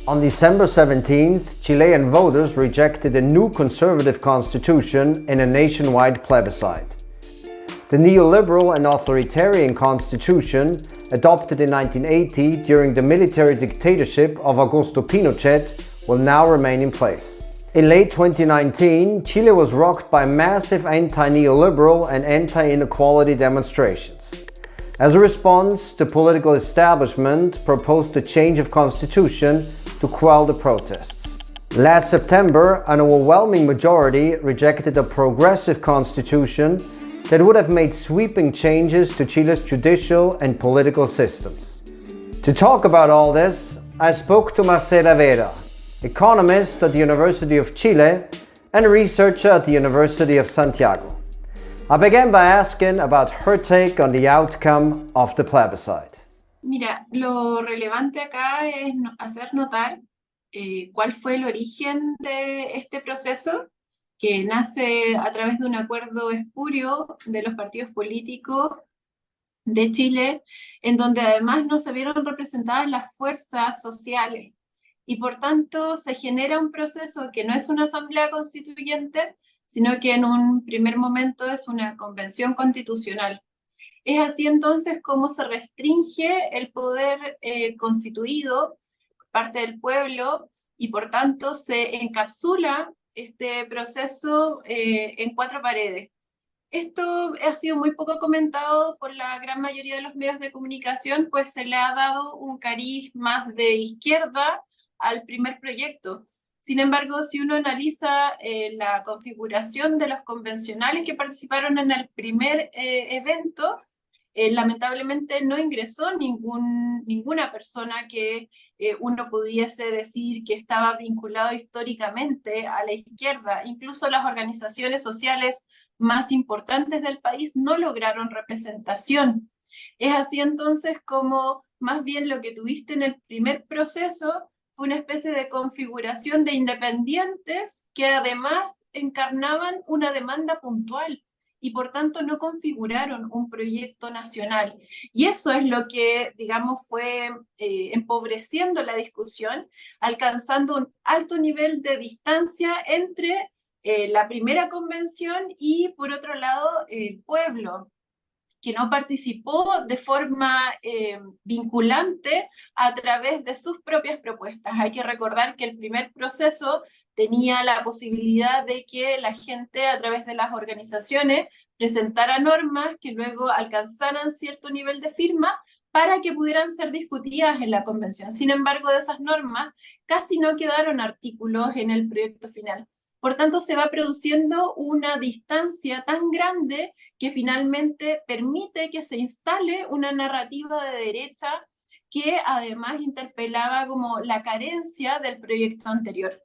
On December 17th, Chilean voters rejected a new conservative constitution in a nationwide plebiscite. The neoliberal and authoritarian constitution, adopted in 1980 during the military dictatorship of Augusto Pinochet, will now remain in place. In late 2019, Chile was rocked by massive anti-neoliberal and anti-inequality demonstrations. As a response, the political establishment proposed a change of constitution to quell the protests. Last September, an overwhelming majority rejected a progressive constitution that would have made sweeping changes to Chile's judicial and political systems. To talk about all this, I spoke to Marcela Vera, economist at the University of Chile and researcher at the University of Santiago. I began by asking about her take on the outcome of the plebiscite. Mira, lo relevante acá es hacer notar cuál fue el origen de este proceso, que nace a través de un acuerdo espurio de los partidos políticos de Chile, en donde además no se vieron representadas las fuerzas sociales, y por tanto se genera un proceso que no es una asamblea constituyente, sino que en un primer momento es una convención constitucional. Es así entonces como se restringe el poder constituido, parte del pueblo, y por tanto se encapsula este proceso en 4 paredes. Esto ha sido muy poco comentado por la gran mayoría de los medios de comunicación, pues se le ha dado un cariz más de izquierda al primer proyecto. Sin embargo, si uno analiza la configuración de los convencionales que participaron en el primer evento, lamentablemente no ingresó ninguna persona que uno pudiese decir que estaba vinculado históricamente a la izquierda. Incluso las organizaciones sociales más importantes del país no lograron representación. Es así entonces como más bien lo que tuviste en el primer proceso fue una especie de configuración de independientes que además encarnaban una demanda puntual y por tanto no configuraron un proyecto nacional. Y eso es lo que, digamos, fue empobreciendo la discusión, alcanzando un alto nivel de distancia entre la primera convención y, por otro lado, el pueblo, que no participó de forma vinculante a través de sus propias propuestas. Hay que recordar que el primer proceso tenía la posibilidad de que la gente a través de las organizaciones presentara normas que luego alcanzaran cierto nivel de firma para que pudieran ser discutidas en la convención. Sin embargo, de esas normas casi no quedaron artículos en el proyecto final. Por tanto, se va produciendo una distancia tan grande que finalmente permite que se instale una narrativa de derecha que además interpelaba como la carencia del proyecto anterior.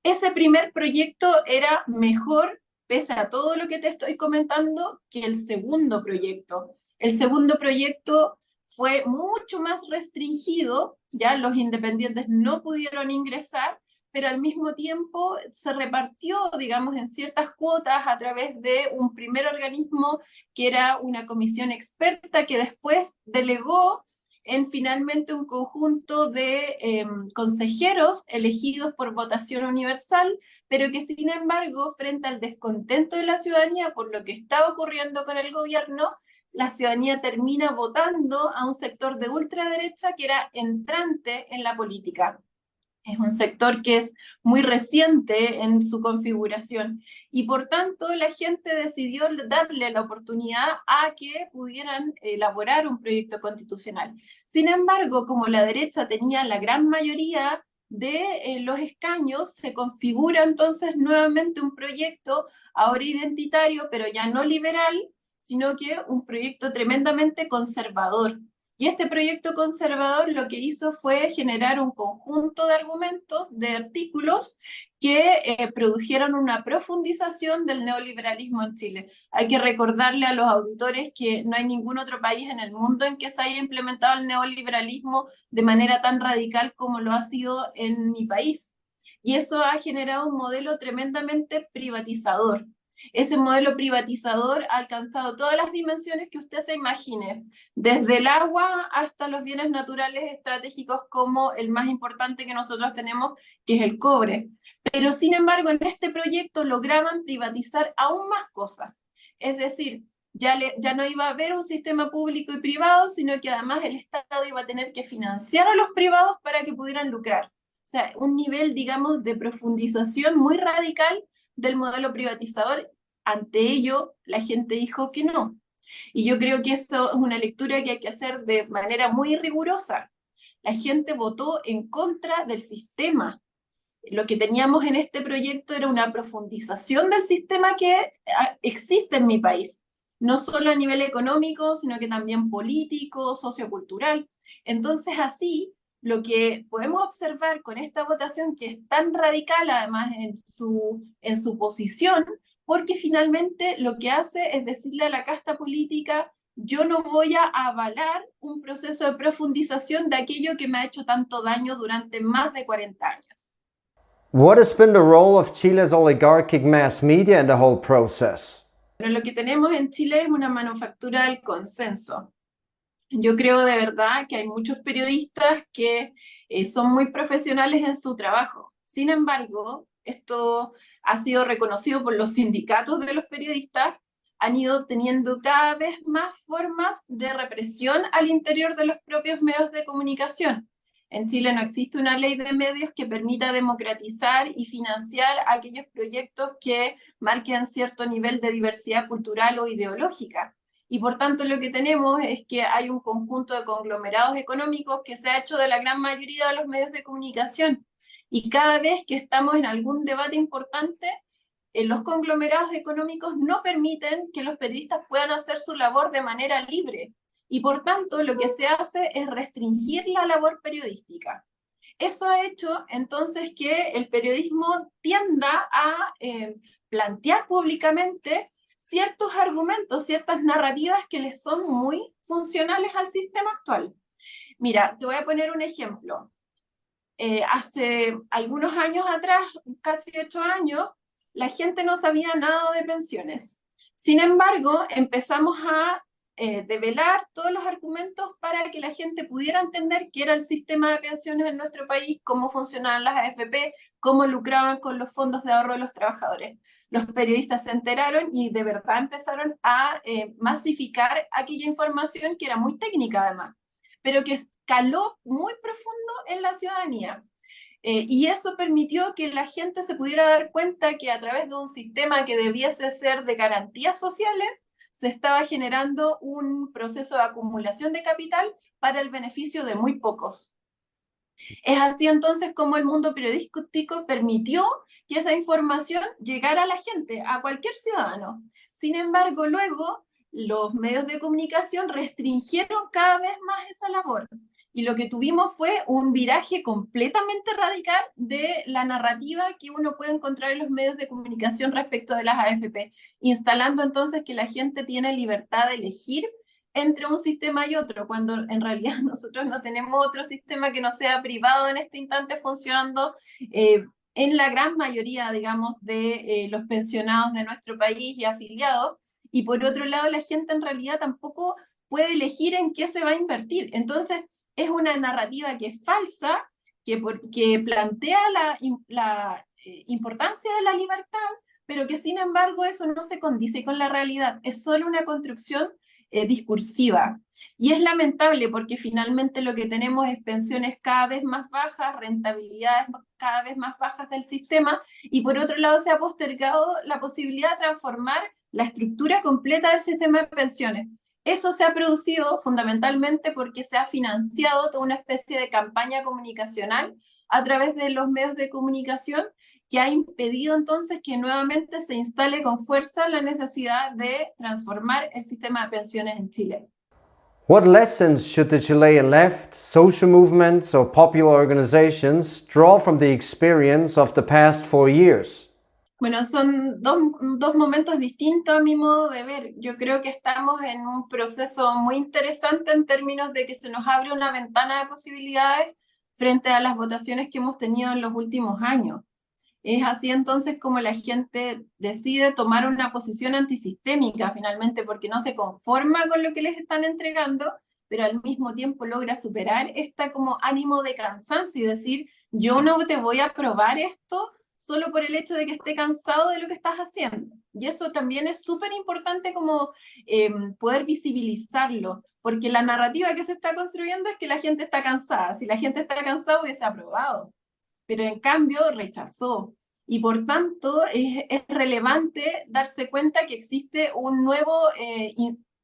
Ese primer proyecto era mejor, pese a todo lo que te estoy comentando, que el segundo proyecto. El segundo proyecto fue mucho más restringido, ya los independientes no pudieron ingresar, pero al mismo tiempo se repartió, digamos, en ciertas cuotas a través de un primer organismo que era una comisión experta que después delegó en finalmente un conjunto de consejeros elegidos por votación universal, pero que sin embargo, frente al descontento de la ciudadanía por lo que estaba ocurriendo con el gobierno, la ciudadanía termina votando a un sector de ultraderecha que era entrante en la política. Es un sector que es muy reciente en su configuración y por tanto la gente decidió darle la oportunidad a que pudieran elaborar un proyecto constitucional. Sin embargo, como la derecha tenía la gran mayoría de los escaños, se configura entonces nuevamente un proyecto ahora identitario, pero ya no liberal, sino que un proyecto tremendamente conservador. Y este proyecto conservador lo que hizo fue generar un conjunto de argumentos, de artículos que produjeron una profundización del neoliberalismo en Chile. Hay que recordarle a los auditores que no hay ningún otro país en el mundo en que se haya implementado el neoliberalismo de manera tan radical como lo ha sido en mi país. Y eso ha generado un modelo tremendamente privatizador. Ese modelo privatizador ha alcanzado todas las dimensiones que usted se imagine, desde el agua hasta los bienes naturales estratégicos como el más importante que nosotros tenemos, que es el cobre. Pero sin embargo, en este proyecto lograban privatizar aún más cosas. Es decir, ya no iba a haber un sistema público y privado, sino que además el Estado iba a tener que financiar a los privados para que pudieran lucrar. O sea, un nivel, digamos, de profundización muy radical del modelo privatizador. Ante ello, la gente dijo que no. Y yo creo que eso es una lectura que hay que hacer de manera muy rigurosa. La gente votó en contra del sistema. Lo que teníamos en este proyecto era una profundización del sistema que existe en mi país, no solo a nivel económico, sino que también político, sociocultural. Entonces, así, lo que podemos observar con esta votación, que es tan radical además en su posición, porque finalmente lo que hace es decirle a la casta política: yo no voy a avalar un proceso de profundización de aquello que me ha hecho tanto daño durante más de 40 años. What has been the role of Chile's oligarchic mass media in the whole process? Pero lo que tenemos en Chile es una manufactura del consenso. Yo creo de verdad que hay muchos periodistas que son muy profesionales en su trabajo. Sin embargo, esto ha sido reconocido por los sindicatos de los periodistas, han ido teniendo cada vez más formas de represión al interior de los propios medios de comunicación. En Chile no existe una ley de medios que permita democratizar y financiar aquellos proyectos que marquen cierto nivel de diversidad cultural o ideológica. Y por tanto lo que tenemos es que hay un conjunto de conglomerados económicos que se ha hecho de la gran mayoría de los medios de comunicación. Y cada vez que estamos en algún debate importante, los conglomerados económicos no permiten que los periodistas puedan hacer su labor de manera libre. Y por tanto lo que se hace es restringir la labor periodística. Eso ha hecho entonces que el periodismo tienda a plantear públicamente ciertos argumentos, ciertas narrativas que les son muy funcionales al sistema actual. Mira, te voy a poner un ejemplo. Hace algunos años atrás, casi 8 años, la gente no sabía nada de pensiones. Sin embargo, empezamos a develar todos los argumentos para que la gente pudiera entender qué era el sistema de pensiones en nuestro país, cómo funcionaban las AFP, cómo lucraban con los fondos de ahorro de los trabajadores. Los periodistas se enteraron y de verdad empezaron a masificar aquella información que era muy técnica además, pero que escaló muy profundo en la ciudadanía. Y eso permitió que la gente se pudiera dar cuenta que a través de un sistema que debiese ser de garantías sociales, se estaba generando un proceso de acumulación de capital para el beneficio de muy pocos. Es así entonces como el mundo periodístico permitió que esa información llegara a la gente, a cualquier ciudadano. Sin embargo, luego los medios de comunicación restringieron cada vez más esa labor. Y lo que tuvimos fue un viraje completamente radical de la narrativa que uno puede encontrar en los medios de comunicación respecto de las AFP, instalando entonces que la gente tiene libertad de elegir entre un sistema y otro, cuando en realidad nosotros no tenemos otro sistema que no sea privado en este instante funcionando en la gran mayoría, digamos, de los pensionados de nuestro país y afiliados. Y por otro lado, la gente en realidad tampoco puede elegir en qué se va a invertir. Entonces, es una narrativa que es falsa, que plantea la importancia de la libertad, pero que sin embargo eso no se condice con la realidad. Es solo una construcción discursiva. Y es lamentable porque finalmente lo que tenemos es pensiones cada vez más bajas, rentabilidades cada vez más bajas del sistema, y por otro lado se ha postergado la posibilidad de transformar la estructura completa del sistema de pensiones. Eso se ha producido fundamentalmente porque se ha financiado toda una especie de campaña comunicacional a través de los medios de comunicación, que ha impedido entonces que nuevamente se instale con fuerza la necesidad de transformar el sistema de pensiones en Chile. What lessons should the Chilean left, social movements, or popular organizations draw from the experience of the past 4 years? Bueno, son dos momentos distintos a mi modo de ver. Yo creo que estamos en un proceso muy interesante en términos de que se nos abre una ventana de posibilidades frente a las votaciones que hemos tenido en los últimos años. Es así entonces como la gente decide tomar una posición antisistémica finalmente, porque no se conforma con lo que les están entregando, pero al mismo tiempo logra superar esta como ánimo de cansancio y decir, yo no te voy a aprobar esto solo por el hecho de que esté cansado de lo que estás haciendo. Y eso también es súper importante como poder visibilizarlo, porque la narrativa que se está construyendo es que la gente está cansada. Si la gente está cansada hubiese aprobado, pero en cambio rechazó. Y por tanto es relevante darse cuenta que existe un nuevo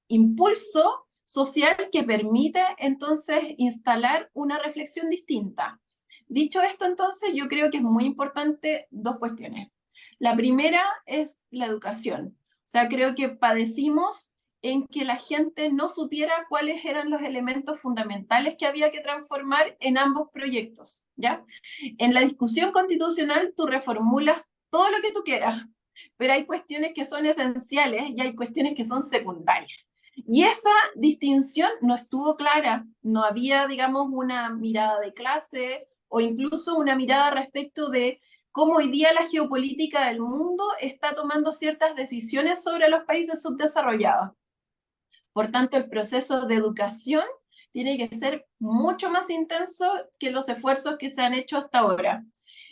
impulso social que permite entonces instalar una reflexión distinta. Dicho esto, entonces, yo creo que es muy importante dos cuestiones. La primera es la educación. O sea, creo que padecimos en que la gente no supiera cuáles eran los elementos fundamentales que había que transformar en ambos proyectos, ¿ya? En la discusión constitucional tú reformulas todo lo que tú quieras, pero hay cuestiones que son esenciales y hay cuestiones que son secundarias. Y esa distinción no estuvo clara, no había, digamos, una mirada de clase o incluso una mirada respecto de cómo hoy día la geopolítica del mundo está tomando ciertas decisiones sobre los países subdesarrollados. Por tanto, el proceso de educación tiene que ser mucho más intenso que los esfuerzos que se han hecho hasta ahora.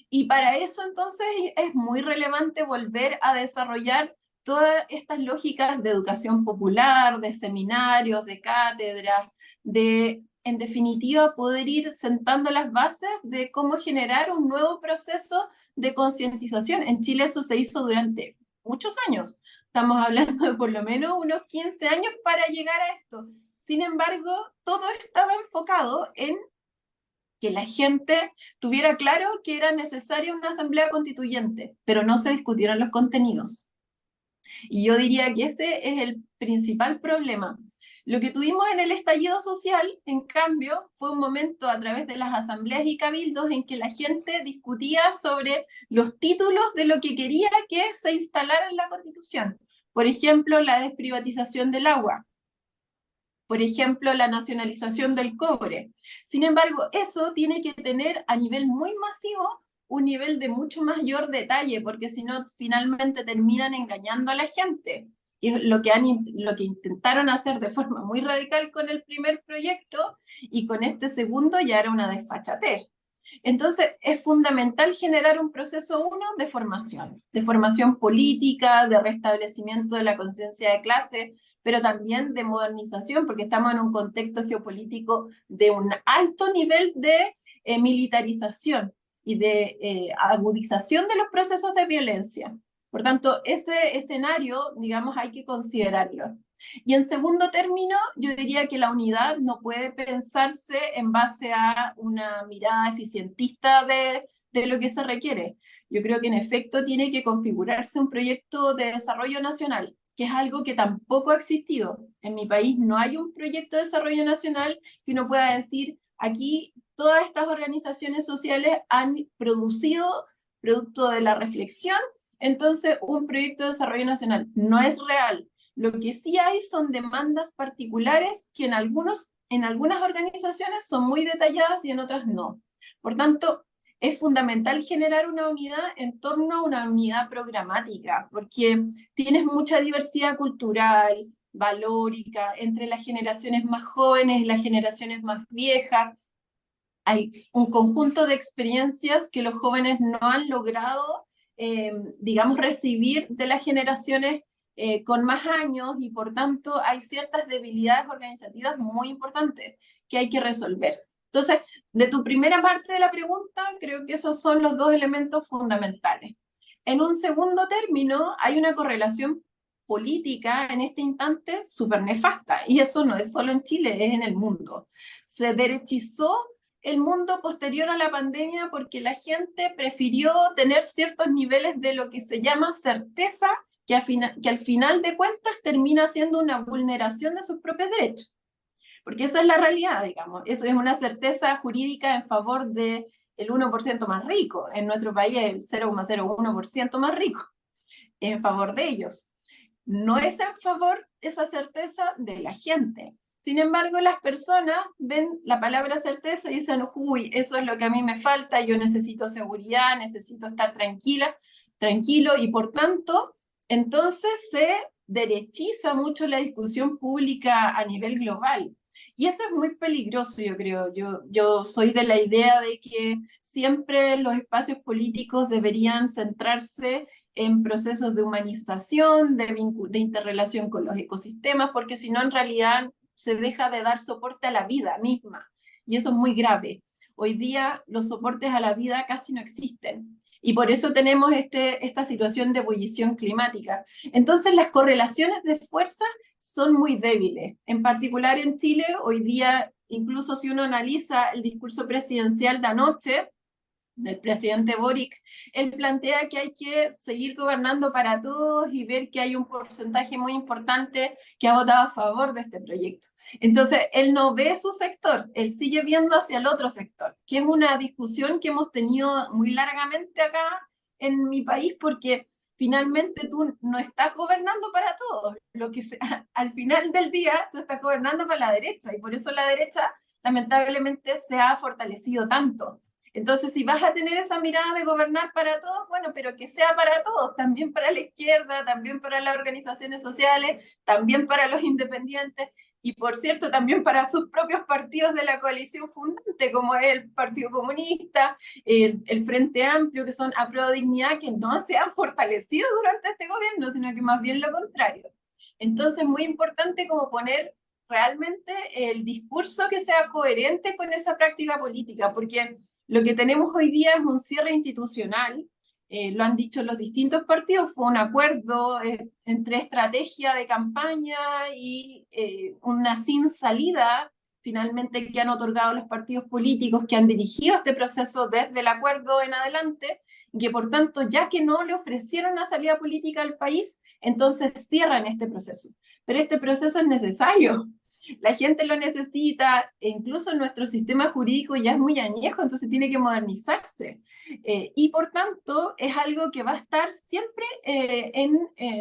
Y para eso entonces es muy relevante volver a desarrollar todas estas lógicas de educación popular, de seminarios, de cátedras, de, en definitiva, poder ir sentando las bases de cómo generar un nuevo proceso de concientización. En Chile eso se hizo durante muchos años. Estamos hablando de por lo menos unos 15 años para llegar a esto. Sin embargo, todo estaba enfocado en que la gente tuviera claro que era necesaria una asamblea constituyente, pero no se discutieron los contenidos. Y yo diría que ese es el principal problema. Lo que tuvimos en el estallido social, en cambio, fue un momento a través de las asambleas y cabildos en que la gente discutía sobre los títulos de lo que quería que se instalara en la Constitución. Por ejemplo, la desprivatización del agua. Por ejemplo, la nacionalización del cobre. Sin embargo, eso tiene que tener a nivel muy masivo un nivel de mucho mayor detalle, porque si no, finalmente terminan engañando a la gente. Y es lo que intentaron hacer de forma muy radical con el primer proyecto, y con este segundo ya era una desfachatez. Entonces, es fundamental generar un proceso, uno, de formación política, de restablecimiento de la conciencia de clase, pero también de modernización, porque estamos en un contexto geopolítico de un alto nivel de militarización y de agudización de los procesos de violencia. Por tanto, ese escenario, digamos, hay que considerarlo. Y en segundo término, yo diría que la unidad no puede pensarse en base a una mirada eficientista de lo que se requiere. Yo creo que en efecto tiene que configurarse un proyecto de desarrollo nacional, que es algo que tampoco ha existido. En mi país no hay un proyecto de desarrollo nacional que uno pueda decir, aquí todas estas organizaciones sociales han producido, producto de la reflexión, entonces un proyecto de desarrollo nacional. No es real. Lo que sí hay son demandas particulares que en algunas organizaciones son muy detalladas y en otras no. Por tanto, es fundamental generar una unidad en torno a una unidad programática, porque tienes mucha diversidad cultural, valórica, entre las generaciones más jóvenes y las generaciones más viejas. Hay un conjunto de experiencias que los jóvenes no han logrado, digamos, recibir de las generaciones con más años, y por tanto hay ciertas debilidades organizativas muy importantes que hay que resolver. Entonces, de tu primera parte de la pregunta, creo que esos son los dos elementos fundamentales. En un segundo término, hay una correlación política en este instante súper nefasta, y eso no es solo en Chile, es en el mundo. Se derechizó el mundo posterior a la pandemia porque la gente prefirió tener ciertos niveles de lo que se llama certeza, que al final de cuentas termina siendo una vulneración de sus propios derechos. Porque esa es la realidad, digamos. Eso es una certeza jurídica en favor del 1% más rico. En nuestro país es el 0,01% más rico, en favor de ellos. No es en favor esa certeza de la gente. Sin embargo, las personas ven la palabra certeza y dicen, uy, eso es lo que a mí me falta, yo necesito seguridad, necesito estar tranquilo, y por tanto, entonces se derechiza mucho la discusión pública a nivel global. Y eso es muy peligroso, yo creo. Yo soy de la idea de que siempre los espacios políticos deberían centrarse en procesos de humanización, de interrelación con los ecosistemas, porque si no, en realidad se deja de dar soporte a la vida misma. Y eso es muy grave. Hoy día los soportes a la vida casi no existen. Y por eso tenemos esta situación de ebullición climática. Entonces las correlaciones de fuerza son muy débiles. En particular en Chile, hoy día, incluso si uno analiza el discurso presidencial de anoche, del presidente Boric, él plantea que hay que seguir gobernando para todos y ver que hay un porcentaje muy importante que ha votado a favor de este proyecto. Entonces, él no ve su sector, él sigue viendo hacia el otro sector, que es una discusión que hemos tenido muy largamente acá en mi país, porque finalmente tú no estás gobernando para todos, al final del día tú estás gobernando para la derecha, y por eso la derecha lamentablemente se ha fortalecido tanto. Entonces, si vas a tener esa mirada de gobernar para todos, bueno, pero que sea para todos, también para la izquierda, también para las organizaciones sociales, también para los independientes, y por cierto, también para sus propios partidos de la coalición fundante, como es el Partido Comunista, el Frente Amplio, que son Apruebo Dignidad, que no se han fortalecido durante este gobierno, sino que más bien lo contrario. Entonces, muy importante como poner realmente el discurso que sea coherente con esa práctica política, porque lo que tenemos hoy día es un cierre institucional, lo han dicho los distintos partidos, fue un acuerdo entre estrategia de campaña y una sin salida, finalmente, que han otorgado los partidos políticos que han dirigido este proceso desde el acuerdo en adelante, y que por tanto, ya que no le ofrecieron una salida política al país, entonces cierran este proceso. Pero este proceso es necesario, la gente lo necesita, e incluso nuestro sistema jurídico ya es muy añejo, entonces tiene que modernizarse. Y por tanto es algo que va a estar siempre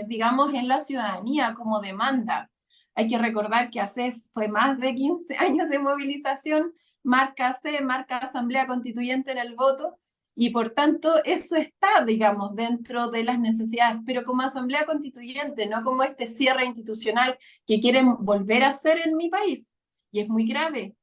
digamos, en la ciudadanía como demanda. Hay que recordar que fue más de 15 años de movilización, marca Asamblea Constituyente en el voto, y por tanto eso está, digamos, dentro de las necesidades, pero como Asamblea Constituyente, no como este cierre institucional que quieren volver a hacer en mi país, y es muy grave.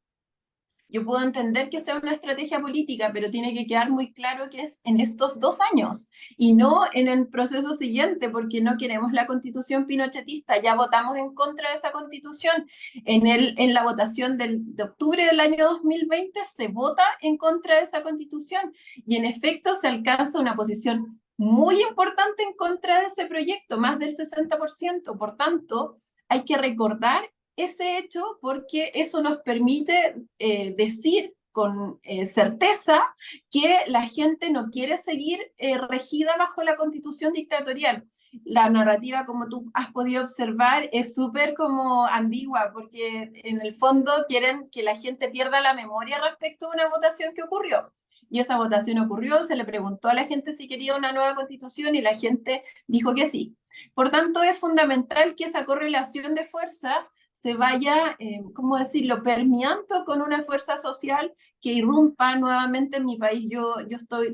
Yo puedo entender que sea una estrategia política, pero tiene que quedar muy claro que es en estos 2 años y no en el proceso siguiente, porque no queremos la constitución pinochetista. Ya votamos en contra de esa constitución. En la votación de octubre del año 2020 se vota en contra de esa constitución y en efecto se alcanza una posición muy importante en contra de ese proyecto, más del 60%. Por tanto, hay que recordar ese hecho porque eso nos permite decir con certeza que la gente no quiere seguir regida bajo la constitución dictatorial. La narrativa, como tú has podido observar, es súper como ambigua, porque en el fondo quieren que la gente pierda la memoria respecto a una votación que ocurrió. Y esa votación ocurrió, se le preguntó a la gente si quería una nueva constitución y la gente dijo que sí. Por tanto, es fundamental que esa correlación de fuerzas se vaya, ¿cómo decirlo?, permeando con una fuerza social que irrumpa nuevamente en mi país. Yo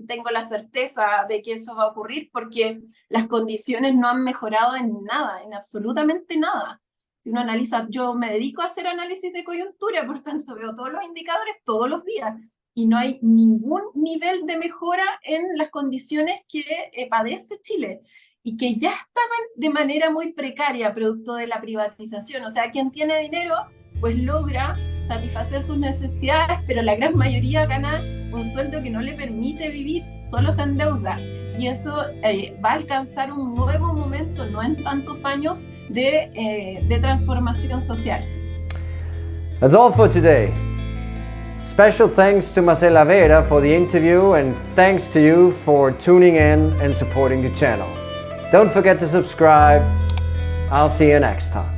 tengo la certeza de que eso va a ocurrir porque las condiciones no han mejorado en nada, en absolutamente nada. Si uno analiza, yo me dedico a hacer análisis de coyuntura, por tanto veo todos los indicadores todos los días y no hay ningún nivel de mejora en las condiciones que padece Chile y que ya estaban de manera muy precaria producto de la privatización. O sea, quien tiene dinero, pues logra satisfacer sus necesidades, pero la gran mayoría gana un sueldo que no le permite vivir, solo se endeuda. Y eso va a alcanzar un nuevo momento, no en tantos años, de transformación social. That's all for today. Special thanks to Marcela Vera for the interview, and thanks to you for tuning in and supporting the channel. Don't forget to subscribe. I'll see you next time.